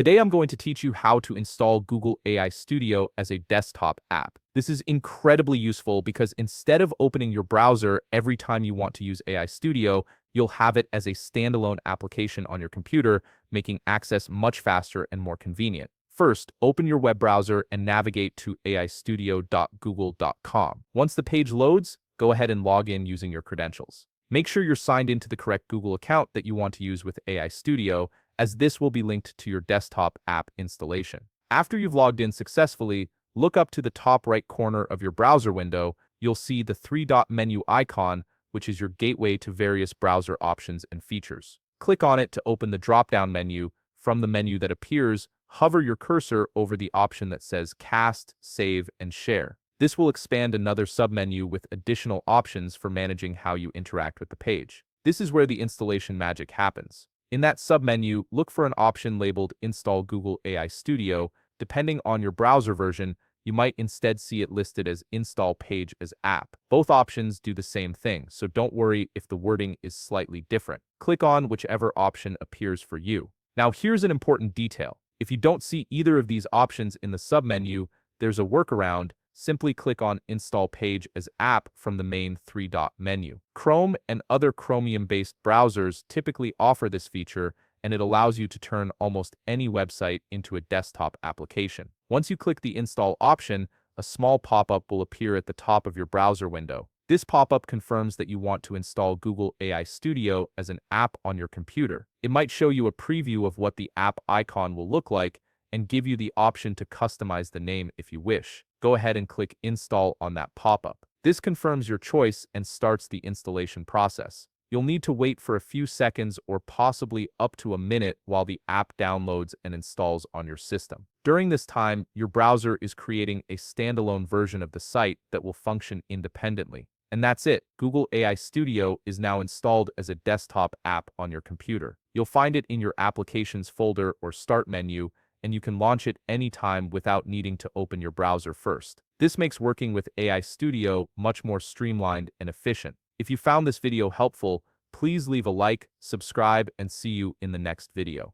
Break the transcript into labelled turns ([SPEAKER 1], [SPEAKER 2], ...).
[SPEAKER 1] Today I'm going to teach you how to install Google AI Studio as a desktop app. This is incredibly useful because instead of opening your browser every time you want to use AI Studio, you'll have it as a standalone application on your computer, making access much faster and more convenient. First, open your web browser and navigate to aistudio.google.com. Once the page loads, go ahead and log in using your credentials. Make sure you're signed into the correct Google account that you want to use with AI Studio, as this will be linked to your desktop app installation. After you've logged in successfully, look up to the top right corner of your browser window. You'll see the three-dot menu icon, which is your gateway to various browser options and features. Click on it to open the drop-down menu. From the menu that appears, hover your cursor over the option that says Cast, Save, and Share. This will expand another submenu with additional options for managing how you interact with the page. This is where the installation magic happens. In that submenu, look for an option labeled Install Google AI Studio. Depending on your browser version, you might instead see it listed as Install Page as App. Both options do the same thing, so don't worry if the wording is slightly different. Click on whichever option appears for you. Now here's an important detail. If you don't see either of these options in the submenu, there's a workaround. Simply click on Install Page as App from the main three-dot menu. Chrome and other Chromium-based browsers typically offer this feature, and it allows you to turn almost any website into a desktop application. Once you click the Install option, a small pop-up will appear at the top of your browser window. This pop-up confirms that you want to install Google AI Studio as an app on your computer. It might show you a preview of what the app icon will look like and give you the option to customize the name if you wish. Go ahead and click Install on that pop-up. This confirms your choice and starts the installation process. You'll need to wait for a few seconds or possibly up to a minute while the app downloads and installs on your system. During this time, your browser is creating a standalone version of the site that will function independently. And that's it. Google AI Studio is now installed as a desktop app on your computer. You'll find it in your Applications folder or Start menu, and you can launch it anytime without needing to open your browser first. This makes working with AI Studio much more streamlined and efficient. If you found this video helpful, please leave a like, subscribe, and see you in the next video.